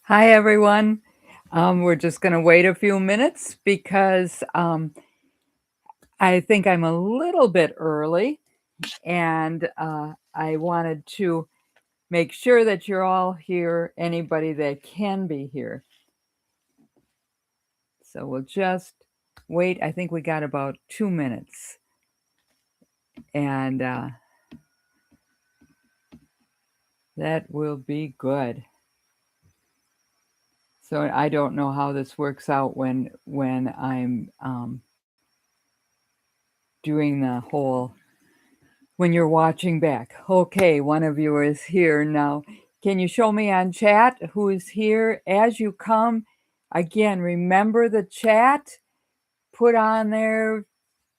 Hi, everyone. We're just going to wait a few minutes because I think I'm a little bit early and I wanted to make sure that you're all here, anybody that can be here. So we'll just wait. I think we got about 2 minutes. And that will be good. So I don't know how this works out when I'm doing the whole when you're watching back. Okay, one of you is here now. Can you show me on chat who is here as you come? Again, remember the chat. Put on there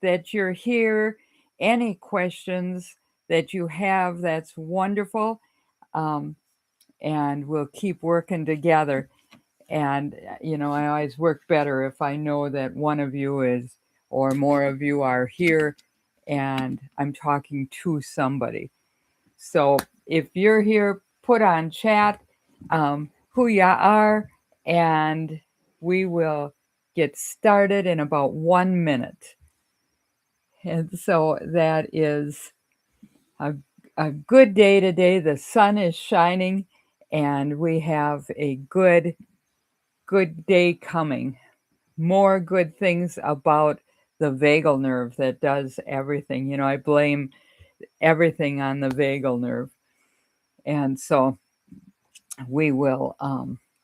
that you're here. Any questions that you have, that's wonderful. Um, and we'll keep working together. And, I always work better if I know that one of you is, or more of you are here and I'm talking to somebody. So if you're here, put on chat who you are, and we will get started in about 1 minute. And so that is a, a good day today. The sun is shining, and we have a good day coming. More good things about the vagal nerve that does everything. I blame everything on the vagal nerve. And so we will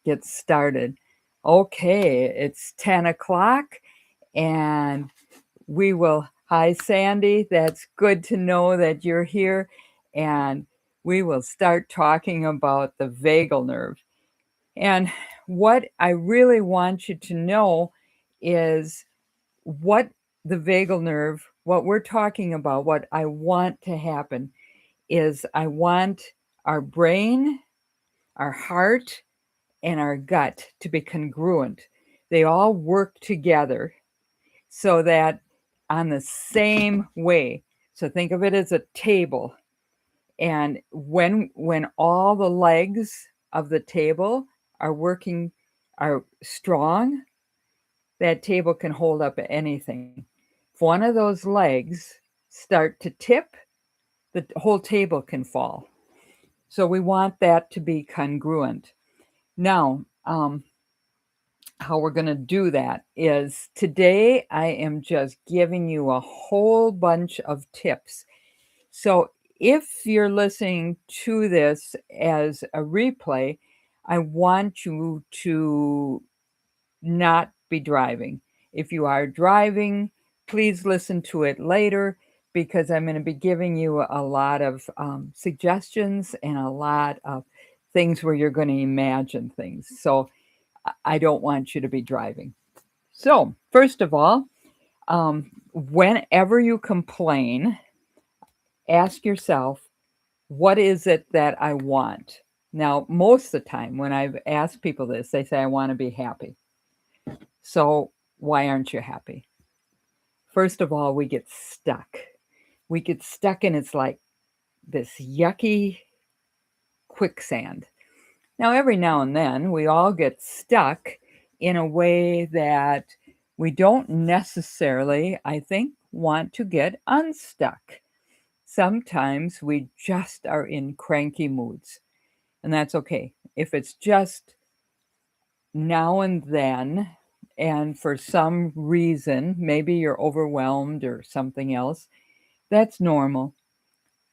get started. Okay, it's 10 o'clock and we will. Hi, Sandy. That's good to know that you're here. And we will start talking about the vagal nerve. And what I really want you to know is what the vagal nerve, what we're talking about, what I want to happen is I want our brain, our heart, and our gut to be congruent. They all work together so that on the same way. So think of it as a table. And when all the legs of the table are strong, that table can hold up anything. If one of those legs start to tip, the whole table can fall. So we want that to be congruent. Now, how we're going to do that is today I am just giving you a whole bunch of tips. So if you're listening to this as a replay, I want you to not be driving. If you are driving, please listen to it later because I'm going to be giving you a lot of suggestions and a lot of things where you're going to imagine things. So I don't want you to be driving. So, first of all, whenever you complain, ask yourself, what is it that I want? Now, most of the time when I've asked people this, they say, I want to be happy. So, why aren't you happy? First of all, we get stuck. We get stuck, and it's like this yucky quicksand. Now, every now and then, we all get stuck in a way that we don't necessarily, I think, want to get unstuck. Sometimes we just are in cranky moods, and that's okay. If it's just now and then, and for some reason, maybe you're overwhelmed or something else, that's normal.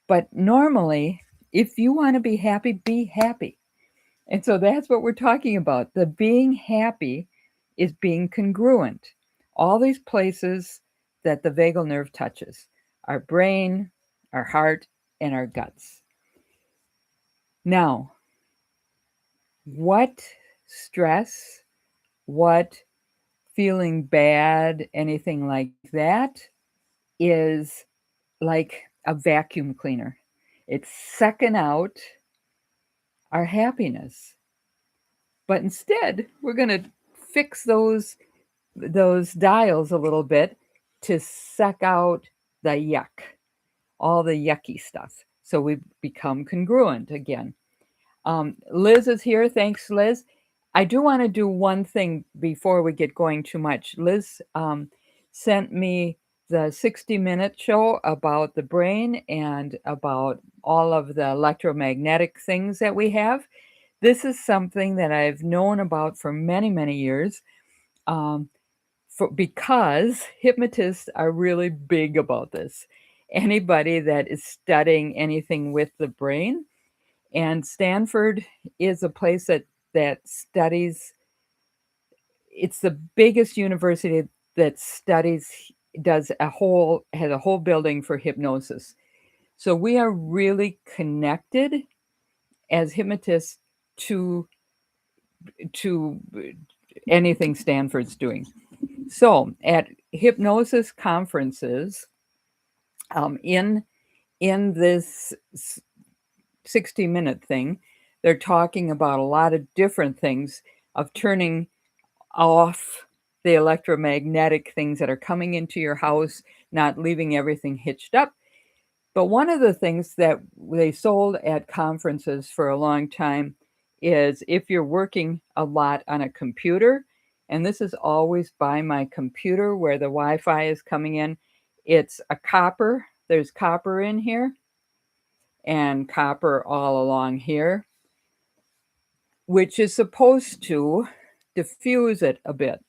But normally, if you want to be happy, be happy. And so that's what we're talking about. The being happy is being congruent. All these places that the vagal nerve touches, our brain, our heart, and our guts. Now, what stress, what feeling bad, anything like that is like a vacuum cleaner. It's sucking out our happiness. But instead, we're going to fix those dials a little bit to suck out the yuck, all the yucky stuff. So we become congruent again. Liz is here. Thanks, Liz. I do want to do one thing before we get going too much. Liz sent me the 60-minute show about the brain and about all of the electromagnetic things that we have. This is something that I've known about for many, many years. Um, because hypnotists are really big about this. Anybody that is studying anything with the brain, and Stanford is a place that studies. It's the biggest university that studies has a whole building for hypnosis. So we are really connected as hypnotists to to anything Stanford's doing. So at hypnosis conferences, in this 60-minute thing, they're talking about a lot of different things of turning off the electromagnetic things that are coming into your house, not leaving everything hitched up. But one of the things that they sold at conferences for a long time is if you're working a lot on a computer, and this is always by my computer where the Wi-Fi is coming in, it's a copper. There's copper in here and copper all along here, which is supposed to diffuse it a bit,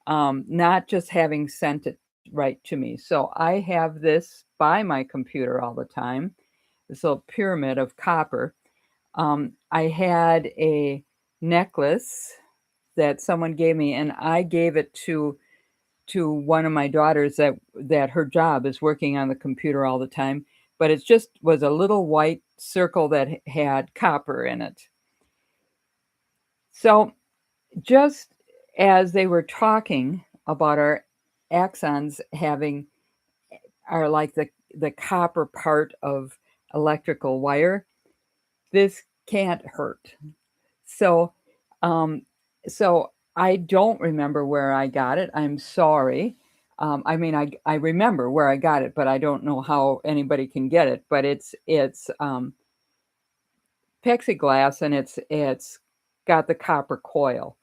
not just having sent it right to me. So I have this by my computer all the time, this little pyramid of copper. I had a necklace that someone gave me, and I gave it to one of my daughters that her job is working on the computer all the time, but it just was a little white circle that had copper in it. So just as they were talking about our axons are like the copper part of electrical wire, this can't hurt. So so I don't remember where I got it. I'm sorry. I mean, I remember where I got it, but I don't know how anybody can get it. But it's plexiglass, and it's got the copper coil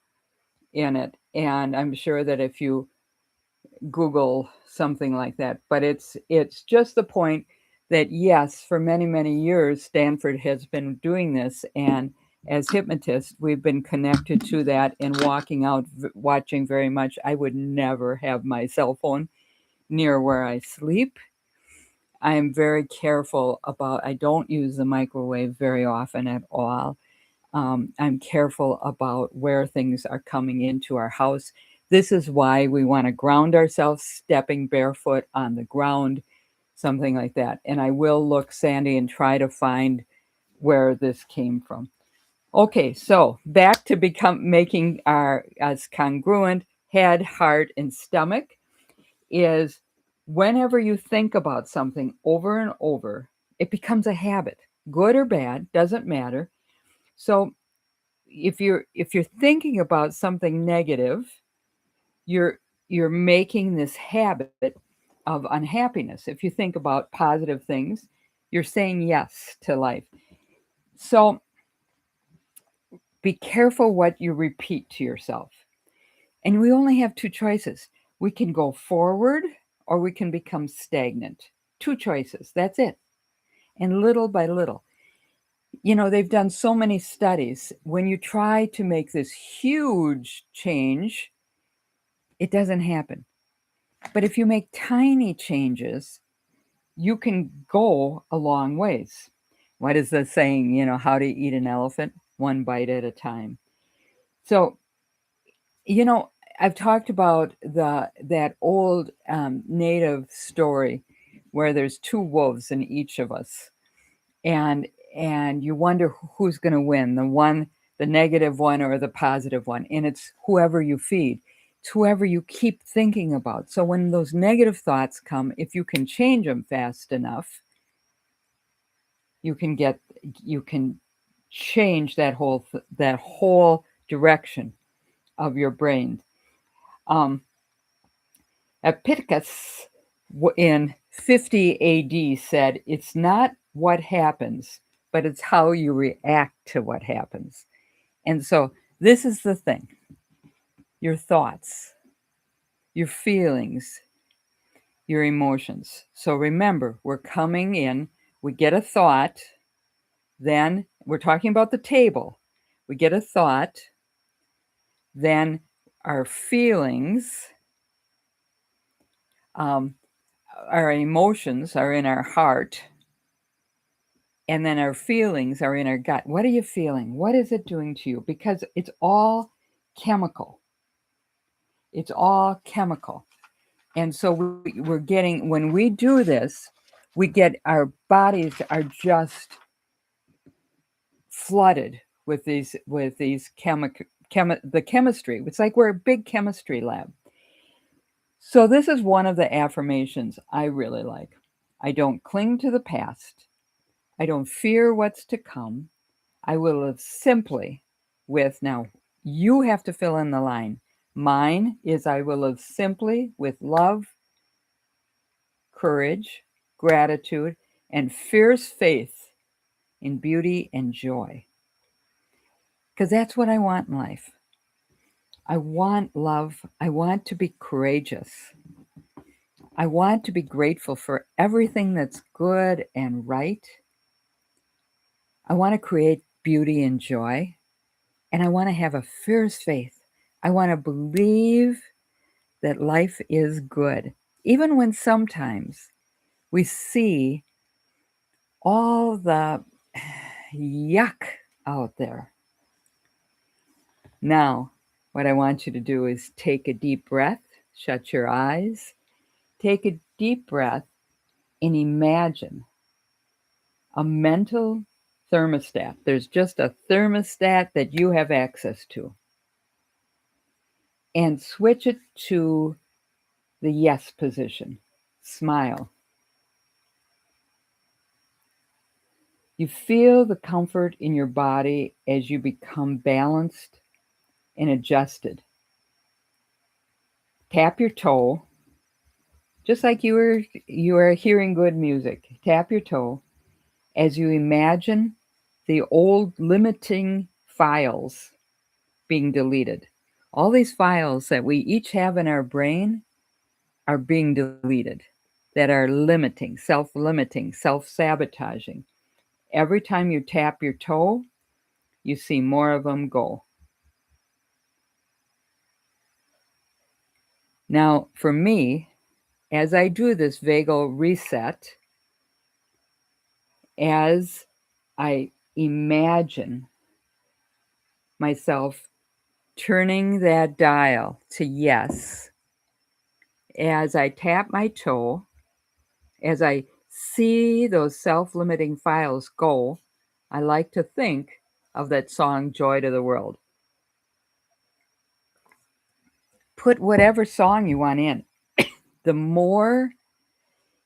in it. And I'm sure that if you Google something like that, but it's just the point that yes, for many, many years, Stanford has been doing this, and as hypnotists, we've been connected to that and walking out, watching very much. I would never have my cell phone near where I sleep. I am very careful about, I don't use the microwave very often at all. I'm careful about where things are coming into our house. This is why we want to ground ourselves, stepping barefoot on the ground, something like that. And I will look, Sandy, and try to find where this came from. Okay, so back to making us congruent head, heart, and stomach is whenever you think about something over and over, it becomes a habit, good or bad, doesn't matter. So if you're thinking about something negative, you're making this habit of unhappiness. If you think about positive things, you're saying yes to life. So be careful what you repeat to yourself. And we only have two choices. We can go forward or we can become stagnant. Two choices. That's it. And little by little. You know, they've done so many studies. When you try to make this huge change, it doesn't happen. But if you make tiny changes, you can go a long ways. What is the saying, how to eat an elephant? One bite at a time. So, I've talked about that old native story where there's two wolves in each of us, and you wonder who's going to win, the negative one or the positive one, and it's whoever you feed. It's whoever you keep thinking about. So when those negative thoughts come, if you can change them fast enough, you can change that whole direction of your brain. Epictetus in 50 AD said, "It's not what happens, but it's how you react to what happens." And so This is the thing: your thoughts, your feelings, your emotions. So remember, we're coming in, we get a thought, then we're talking about the table. We get a thought, then our feelings, um, our emotions are in our heart, and then our feelings are in our gut. What are you feeling? What is it doing to you? Because it's all chemical. It's all chemical. And so we're getting, when we do this, we get, our bodies are just flooded with these the chemistry. It's like we're a big chemistry lab. So this is one of the affirmations I really like. I don't cling to the past. I don't fear what's to come. I will live simply with, now you have to fill in the line. Mine is, I will live simply with love, courage, gratitude, and fierce faith in beauty and joy. Because that's what I want in life. I want love. I want to be courageous. I want to be grateful for everything that's good and right. I want to create beauty and joy. And I want to have a fierce faith. I want to believe that life is good, even when sometimes we see all the yuck out there. Now, what I want you to do is take a deep breath, shut your eyes, take a deep breath, and imagine a mental thermostat. There's just a thermostat that you have access to. And switch it to the yes position. Smile. You feel the comfort in your body as you become balanced and adjusted. Tap your toe, just like you are hearing good music. Tap your toe as you imagine the old limiting files being deleted. All these files that we each have in our brain are being deleted, that are limiting, self-sabotaging. Every time you tap your toe, you see more of them go. Now, for me, as I do this vagal reset, as I imagine myself turning that dial to yes, as I tap my toe, as I see those self-limiting files go, I like to think of that song, Joy to the World. Put whatever song you want in. The more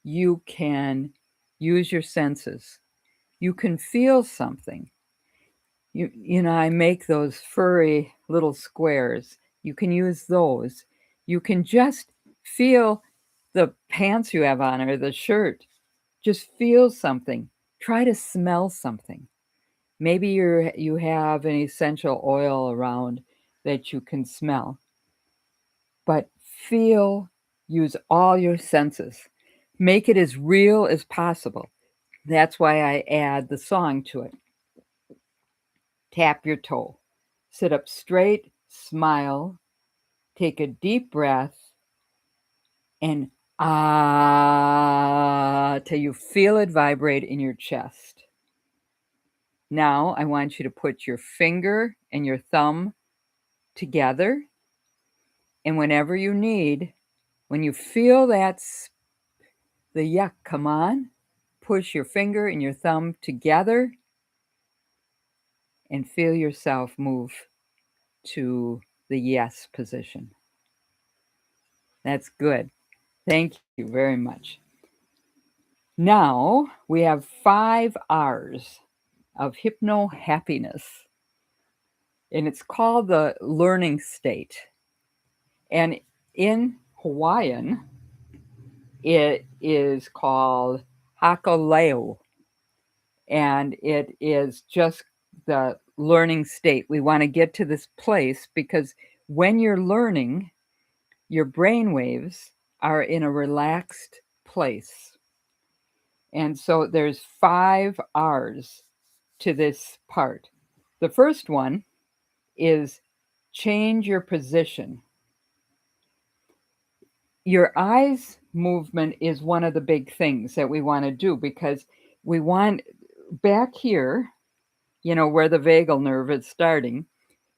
you can use your senses, you can feel something. You know, I make those furry little squares. You can use those. You can just feel the pants you have on or the shirt. Just feel something. Try to smell something. Maybe you have an essential oil around that you can smell. But feel, use all your senses. Make it as real as possible. That's why I add the song to it. Tap your toe. Sit up straight, smile, take a deep breath, and till you feel it vibrate in your chest. Now I want you to put your finger and your thumb together, and whenever you need, when you feel the yuck come on, push your finger and your thumb together and feel yourself move to the yes position. That's good. Thank you very much. Now we have 5 R's of hypno happiness, and it's called the learning state. And in Hawaiian, it is called hakaleo, and it is just the learning state. We want to get to this place because when you're learning, your brain waves are in a relaxed place. And so there's 5 R's to this part. The first one is change your position. Your eyes movement is one of the big things that we want to do because we want back here, where the vagal nerve is starting,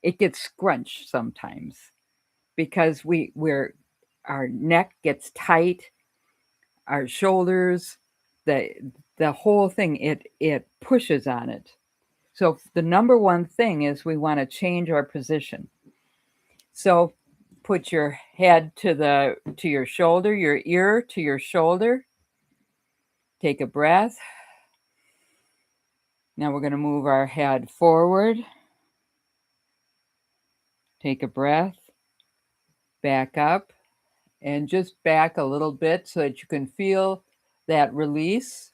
it gets scrunched sometimes because our neck gets tight, our shoulders, the the whole thing, it pushes on it. So the number one thing is we want to change our position. So put your head to your shoulder, your ear to your shoulder. Take a breath. Now we're going to move our head forward. Take a breath. Back up and just back a little bit so that you can feel that release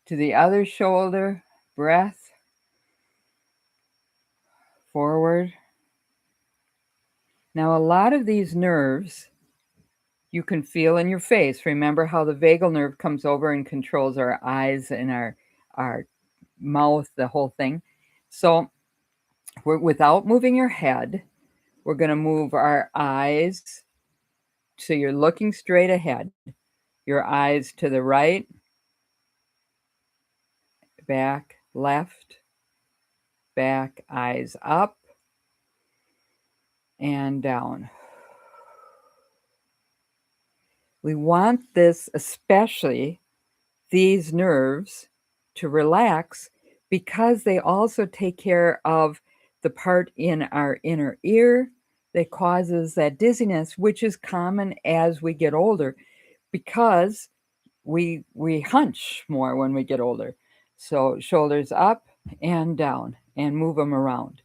to the other shoulder. Breath. Forward. Now, a lot of these nerves you can feel in your face. Remember how the vagal nerve comes over and controls our eyes and our mouth, the whole thing. So, without moving your head, we're going to move our eyes so you're looking straight ahead. Your eyes to the right, back, left, back, eyes up, and down. We want this, especially these nerves, to relax because they also take care of the part in our inner ear that causes that dizziness, which is common as we get older because we hunch more when we get older. So shoulders up and down and move them around.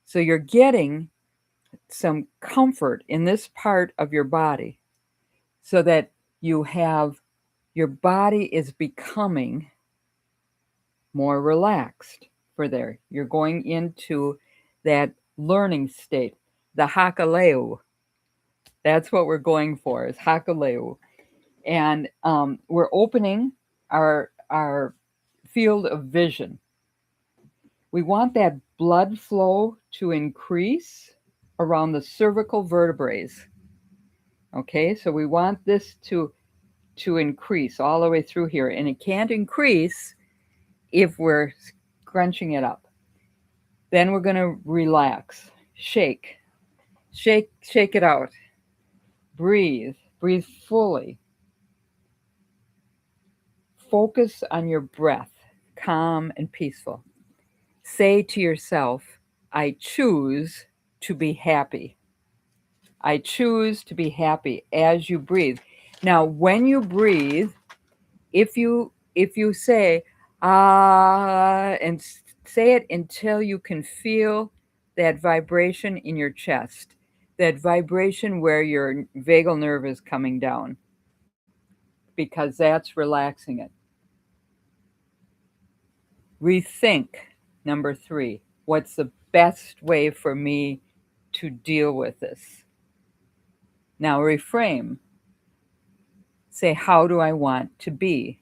So you're getting some comfort in this part of your body so that your body is becoming more relaxed for there. You're going into that learning state, the hakaleu. That's what we're going for, is hakaleu. And we're opening our field of vision. We want that blood flow to increase around the cervical vertebrae. Okay, so we want this to increase all the way through here. And it can't increase if we're scrunching it up. Then we're going to relax, shake it out. Breathe fully. Focus on your breath, calm and peaceful. Say to yourself, I choose to be happy. I choose to be happy as you breathe. Now, when you breathe, if you say and say it until you can feel that vibration in your chest, that vibration where your vagal nerve is coming down, because that's relaxing it. Rethink, number 3. What's the best way for me to deal with this? Now reframe. Say, how do I want to be?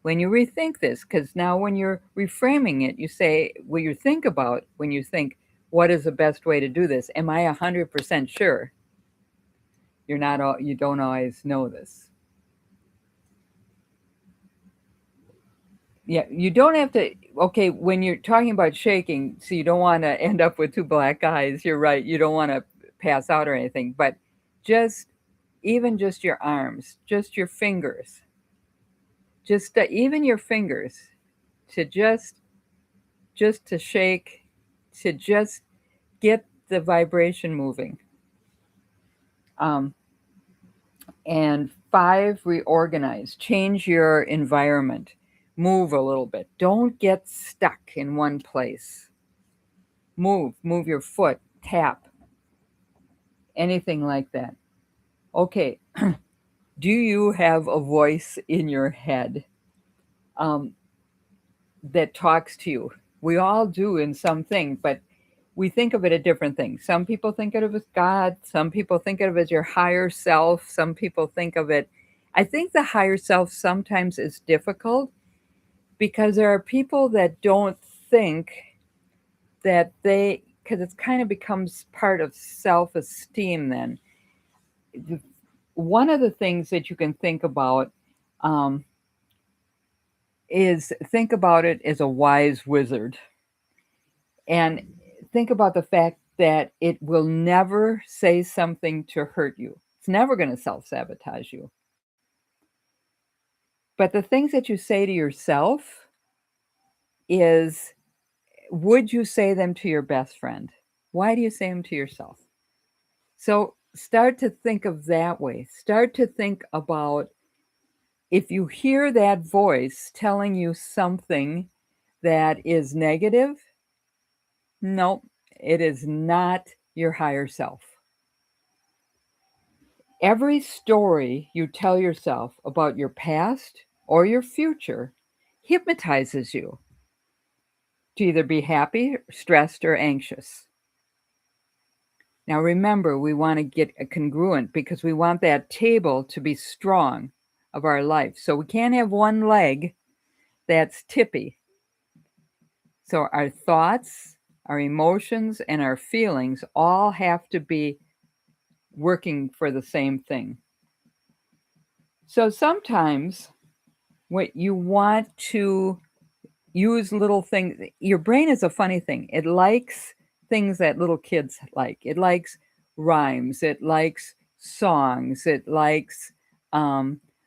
When you rethink this, because now when you're reframing it, you say, what you think about when you think, what is the best way to do this? Am I 100% sure? You don't always know this. Yeah, you don't have to, okay, when you're talking about shaking, so you don't want to end up with 2 black eyes, you're right, you don't want to pass out or anything, but even just your arms, just your fingers, even your fingers, to just to shake, to just get the vibration moving. And 5, reorganize, change your environment, move a little bit. Don't get stuck in one place. Move your foot, tap, anything like that. Okay, do you have a voice in your head that talks to you? We all do in something, but we think of it as different things. Some people think of it as God. Some people think of it as your higher self. Some people think of it. I think the higher self sometimes is difficult because there are people that don't think that they, because it kind of becomes part of self esteem then. One of the things that you can think about um, is think about it as a wise wizard. And think about the fact that it will never say something to hurt you. It's never going to self sabotage you. But the things that you say to yourself is, would you say them to your best friend? Why do you say them to yourself? So start to think of that way. Start to think about if you hear that voice telling you something that is negative, no, it is not your higher self. Every story you tell yourself about your past or your future hypnotizes you to either be happy, stressed, or anxious. Now remember, we want to get a congruent because we want that table to be strong of our life. So we can't have one leg that's tippy. So our thoughts, our emotions, and our feelings all have to be working for the same thing. So sometimes what you want to use little things, your brain is a funny thing. It likes things that little kids like. It likes rhymes, it likes songs, it likes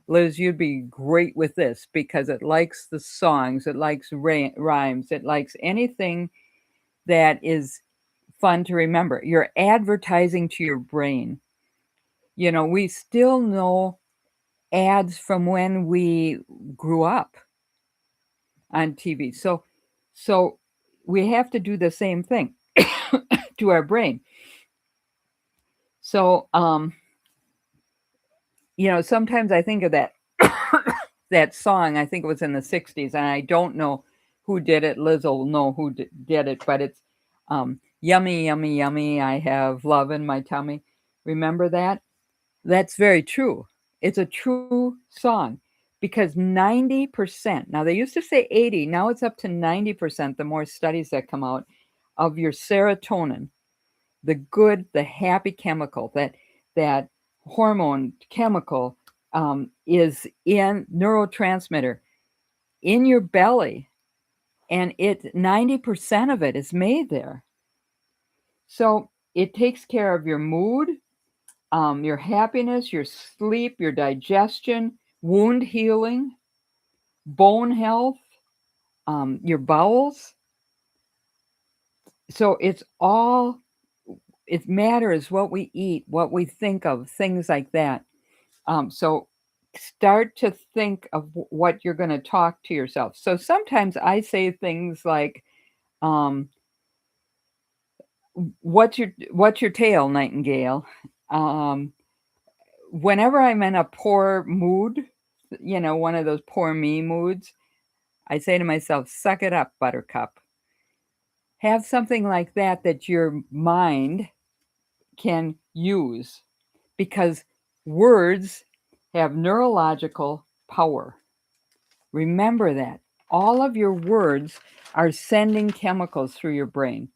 Liz, you'd be great with this because it likes the songs, it likes rhymes, it likes anything that is fun to remember. You're advertising to your brain. You know, we still know ads from when we grew up on TV. So we have to do the same thing to our brain. So you know, sometimes I think of that that song. I think it was in the 60s, and I don't know who did it. Liz will know who did it, but it's yummy, yummy, yummy. I have love in my tummy. Remember that? That's very true. It's a true song because 90%, now they used to say 80, now it's up to 90%, the more studies that come out, of your serotonin, the good, the happy chemical, that hormone chemical is in neurotransmitter in your belly, and 90% of it is made there. So it takes care of your mood, your happiness, your sleep, your digestion, wound healing, bone health, your bowels. So it matters what we eat, what we think of, things like that. So start to think of what you're going to talk to yourself. So sometimes I say things like, um, what's your tail, Nightingale? Um, Whenever I'm in a poor mood, you know, one of those poor me moods, I say to myself, suck it up, Buttercup. Have something like that your mind can use because words have neurological power. Remember that. All of your words are sending chemicals through your brain.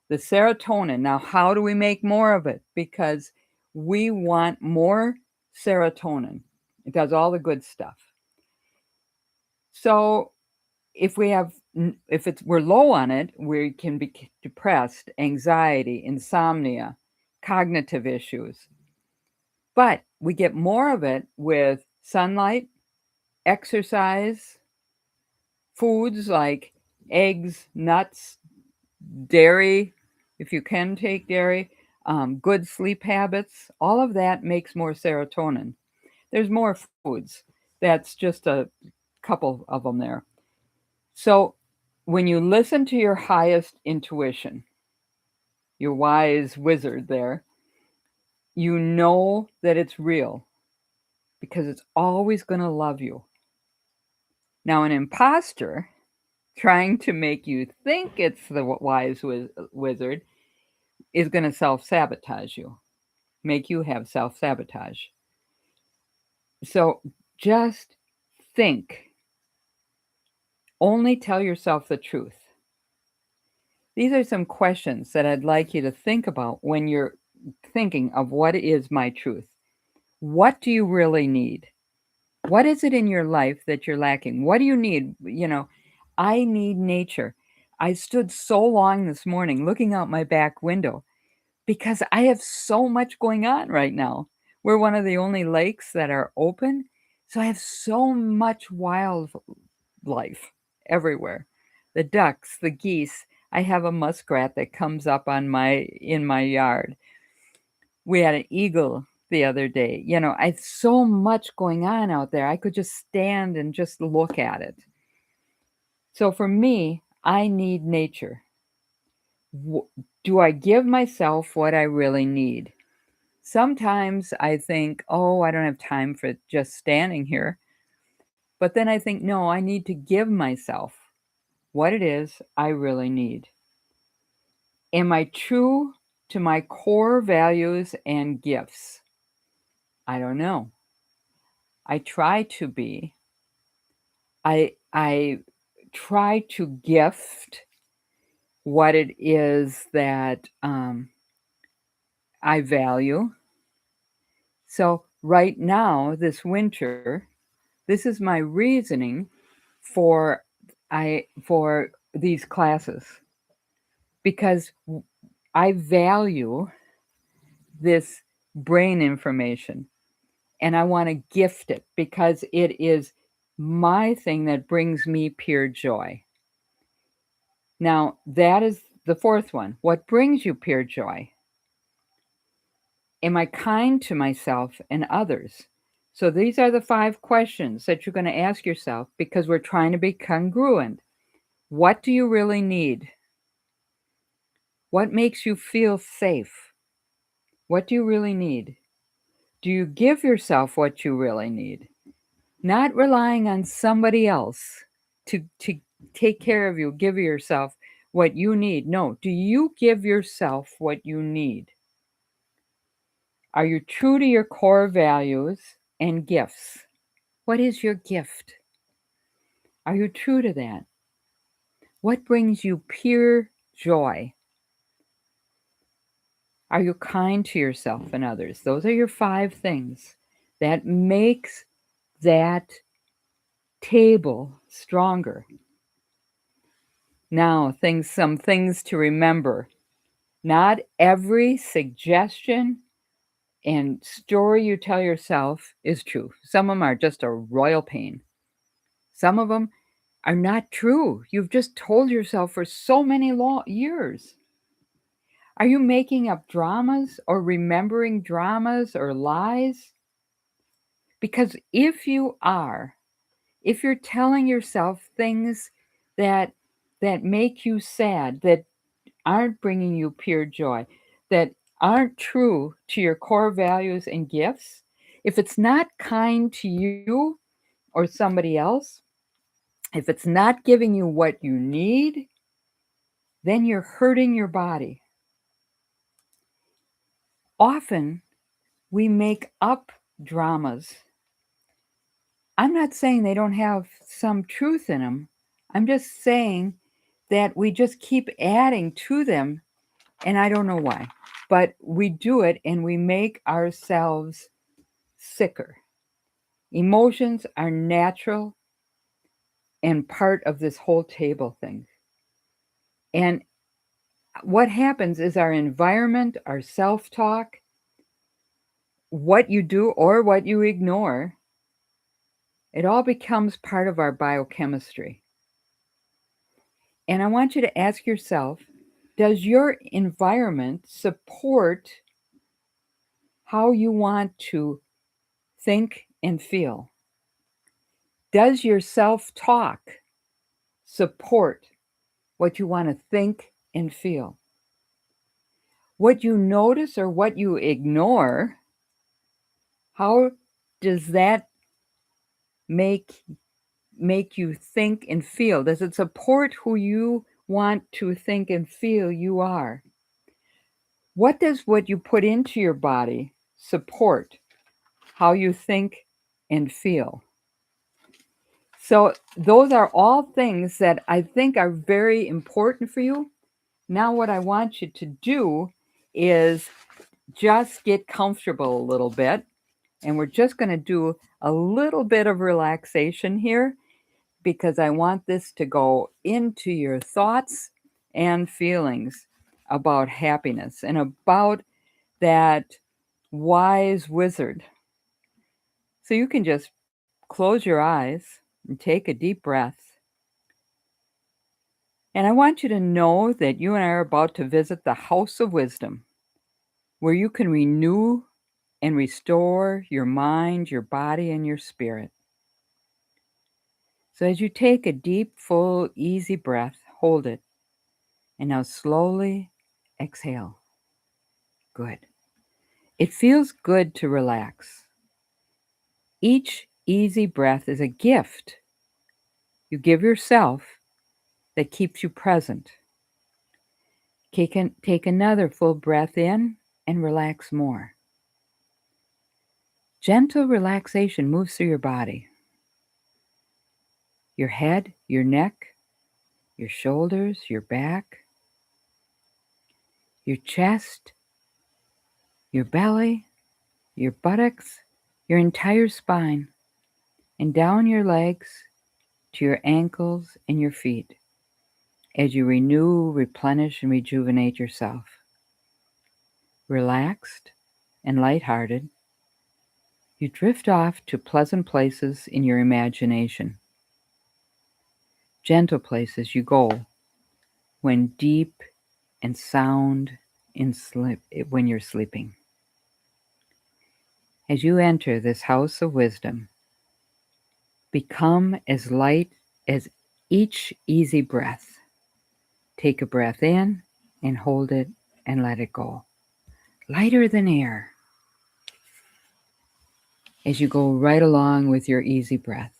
The serotonin. Now, how do we make more of it? Because we want more serotonin. It does all the good stuff. So, if we're low on it, we can be depressed, anxiety, insomnia, cognitive issues. But we get more of it with sunlight, exercise, foods like eggs, nuts, dairy, if you can take dairy, good sleep habits, all of that makes more serotonin. There's more foods. That's just a couple of them there. So when you listen to your highest intuition, your wise wizard there, you know that it's real because it's always going to love you. Now, an imposter, trying to make you think it's the wise wizard is going to self-sabotage you, make you have self-sabotage. So just think. Only tell yourself the truth. These are some questions that I'd like you to think about when you're thinking of what is my truth. What do you really need? What is it in your life that you're lacking? What do you need? I need nature. I stood so long this morning looking out my back window because I have so much going on right now. We're one of the only lakes that are open. So I have so much wildlife everywhere. The ducks, the geese. I have a muskrat that comes up in my yard. We had an eagle the other day. I have so much going on out there. I could just stand and just look at it. So for me, I need nature. Do I give myself what I really need? Sometimes I think, oh, I don't have time for just standing here. But then I think, no, I need to give myself what it is I really need. Am I true to my core values and gifts? I don't know. I try to be. I try to gift what it is that I value. So right now, this winter, this is my reasoning for for these classes, because I value this brain information and I want to gift it because it is my thing that brings me pure joy. Now, that is the fourth one. What brings you pure joy? Am I kind to myself and others? So these are the 5 questions that you're going to ask yourself because we're trying to be congruent. What do you really need? What makes you feel safe? What do you really need? Do you give yourself what you really need? Not relying on somebody else to take care of you, give yourself what you need. No, do you give yourself what you need? Are you true to your core values and gifts? What is your gift? Are you true to that? What brings you pure joy? Are you kind to yourself and others? Those are your 5 things that makes that table stronger. Now, some things to remember. Not every suggestion and story you tell yourself is true. Some of them are just a royal pain. Some of them are not true. You've just told yourself for so many years. Are you making up dramas or remembering dramas or lies? Because if you're telling yourself things that make you sad, that aren't bringing you pure joy, that aren't true to your core values and gifts, if it's not kind to you or somebody else, if it's not giving you what you need, then you're hurting your body. Often we make up dramas. I'm not saying they don't have some truth in them. I'm just saying that we just keep adding to them, and I don't know why. But we do it and we make ourselves sicker. Emotions are natural and part of this whole table thing. And what happens is our environment, our self-talk, what you do or what you ignore, it all becomes part of our biochemistry. And I want you to ask yourself, does your environment support how you want to think and feel? Does your self-talk support what you want to think and feel? What you notice or what you ignore, how does that make make you think and feel? Does it support who you want to think and feel you are? What does what you put into your body support how you think and feel? So, those are all things that I think are very important for you. Now, what I want you to do is just get comfortable a little bit. And we're just going to do a little bit of relaxation here because I want this to go into your thoughts and feelings about happiness and about that wise wizard. So you can just close your eyes and take a deep breath. And I want you to know that you and I are about to visit the house of wisdom, where you can renew and restore your mind, your body, and your spirit. So as you take a deep, full, easy breath, hold it. And now slowly exhale. Good. It feels good to relax. Each easy breath is a gift you give yourself that keeps you present. Take another full breath in and relax more. Gentle relaxation moves through your body. Your head, your neck, your shoulders, your back, your chest, your belly, your buttocks, your entire spine, and down your legs to your ankles and your feet as you renew, replenish, and rejuvenate yourself. Relaxed and lighthearted, you drift off to pleasant places in your imagination. Gentle places you go when deep and sound in sleep when you're sleeping. As you enter this house of wisdom, become as light as each easy breath. Take a breath in and hold it and let it go. Lighter than air as you go right along with your easy breath.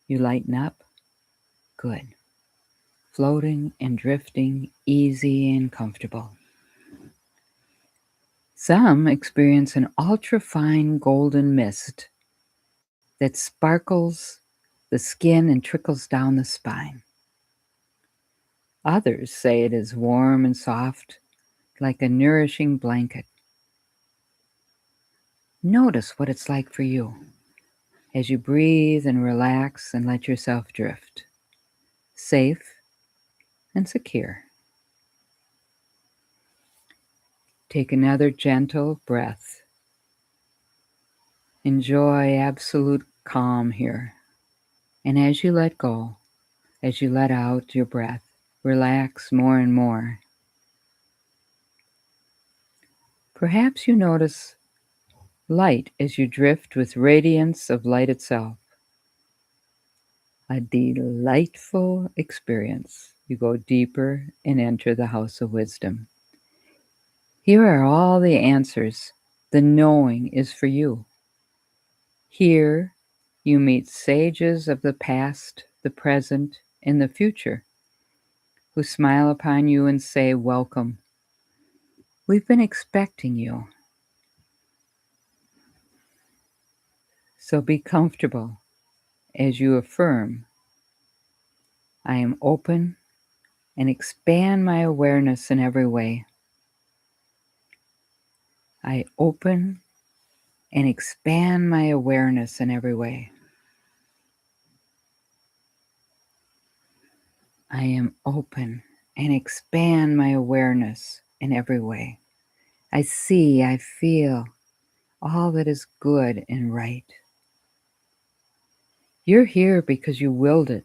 You lighten up. Good. Floating and drifting, easy and comfortable. Some experience an ultra-fine golden mist that sparkles the skin and trickles down the spine. Others say it is warm and soft, like a nourishing blanket. Notice what it's like for you as you breathe and relax and let yourself drift, safe and secure. Take another gentle breath. Enjoy absolute calm here. And as you let go, as you let out your breath, relax more and more. Perhaps you notice light as you drift with radiance of light itself. A delightful experience. You go deeper and enter the house of wisdom. Here are all the answers. The knowing is for you. Here you meet sages of the past, the present, and the future who smile upon you and say, "Welcome. We've been expecting you." So be comfortable as you affirm, "I am open and expand my awareness in every way. I open and expand my awareness in every way. I am open and expand my awareness in every way. I see, I feel all that is good and right." You're here because you willed it,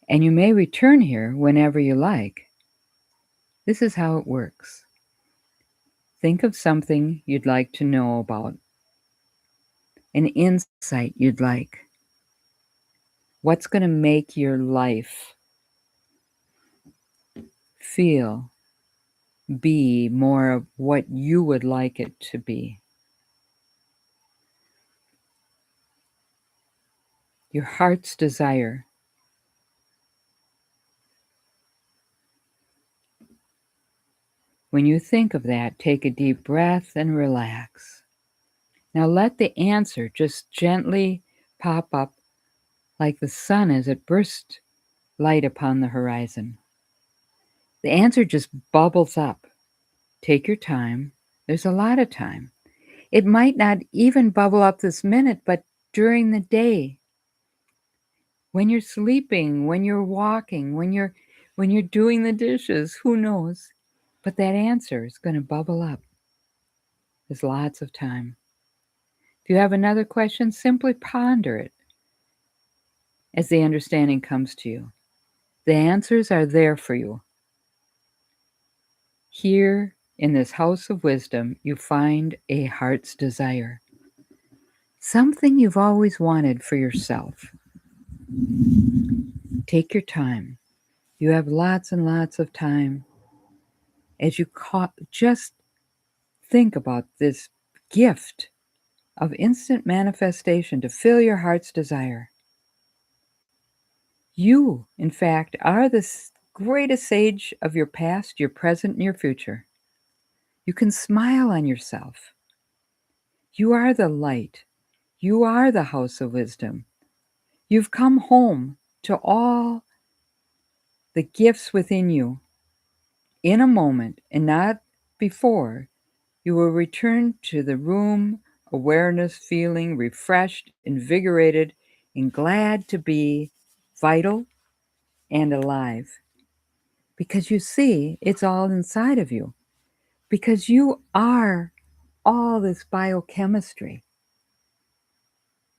and you may return here whenever you like. This is how it works. Think of something you'd like to know about, an insight you'd like. What's going to make your life feel, be more of what you would like it to be? your heart's desire. When you think of that, take a deep breath and relax. Now let the answer just gently pop up like the sun as it bursts light upon the horizon. The answer just bubbles up. Take your time. There's a lot of time. It might not even bubble up this minute, but during the day, when you're sleeping, when you're walking, when you're doing the dishes, who knows? But that answer is going to bubble up. There's lots of time. If you have another question, simply ponder it as the understanding comes to you. The answers are there for you. Here in this house of wisdom, you find a heart's desire, something you've always wanted for yourself. Take your time. You have lots and lots of time. As you just think about this gift of instant manifestation to fill your heart's desire. You, in fact, are the greatest sage of your past, your present, and your future. You can smile on yourself. You are the light. You are the house of wisdom. You've come home to all the gifts within you in a moment and not before. You will return to the room, awareness, feeling refreshed, invigorated, and glad to be vital and alive. Because you see, it's all inside of you. Because you are all this biochemistry.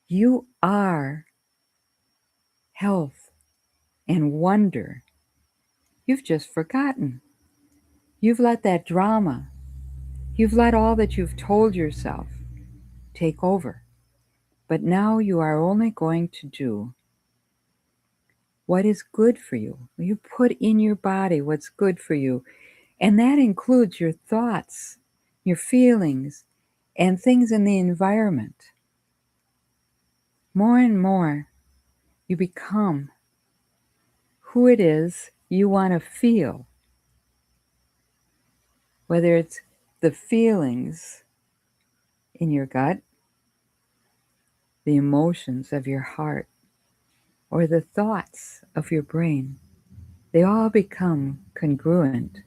You are health and wonder. You've just forgotten. You've let that drama, you've let all that you've told yourself take over. But now you are only going to do what is good for you. You put in your body what's good for you. And that includes your thoughts, your feelings, and things in the environment. More and more, you become who it is you want to feel. Whether it's the feelings in your gut, the emotions of your heart, or the thoughts of your brain, they all become congruent,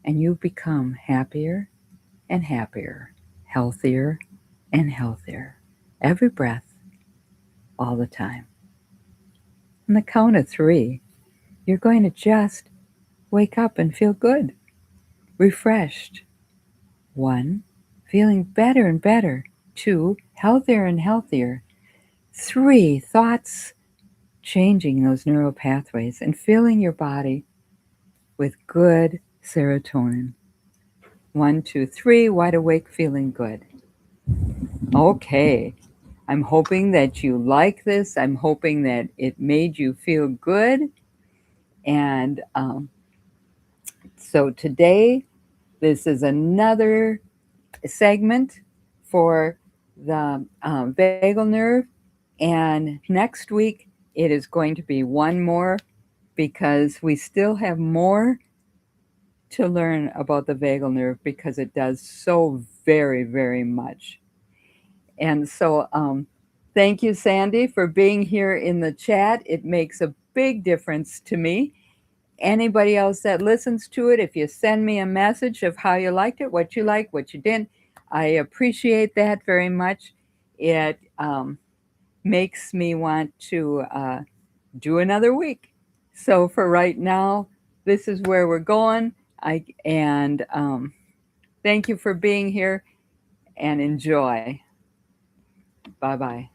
and you become happier and happier, healthier and healthier, every breath, all the time. On the count of 3, you're going to just wake up and feel good, refreshed. 1, feeling better and better. 2, healthier and healthier. 3, thoughts changing those neural pathways and filling your body with good serotonin. 1, 2, 3, wide awake, feeling good. Okay, I'm hoping that you like this. I'm hoping that it made you feel good. And so today, this is another segment for the vagal nerve. And next week, it is going to be one more because we still have more to learn about the vagal nerve because it does so very, very much. And so thank you, Sandy, for being here in the chat. It makes a big difference to me. Anybody else that listens to it, if you send me a message of how you liked it, what you didn't, I appreciate that very much. It makes me want to do another week. So for right now, this is where we're going. Thank you for being here and enjoy. Bye-bye.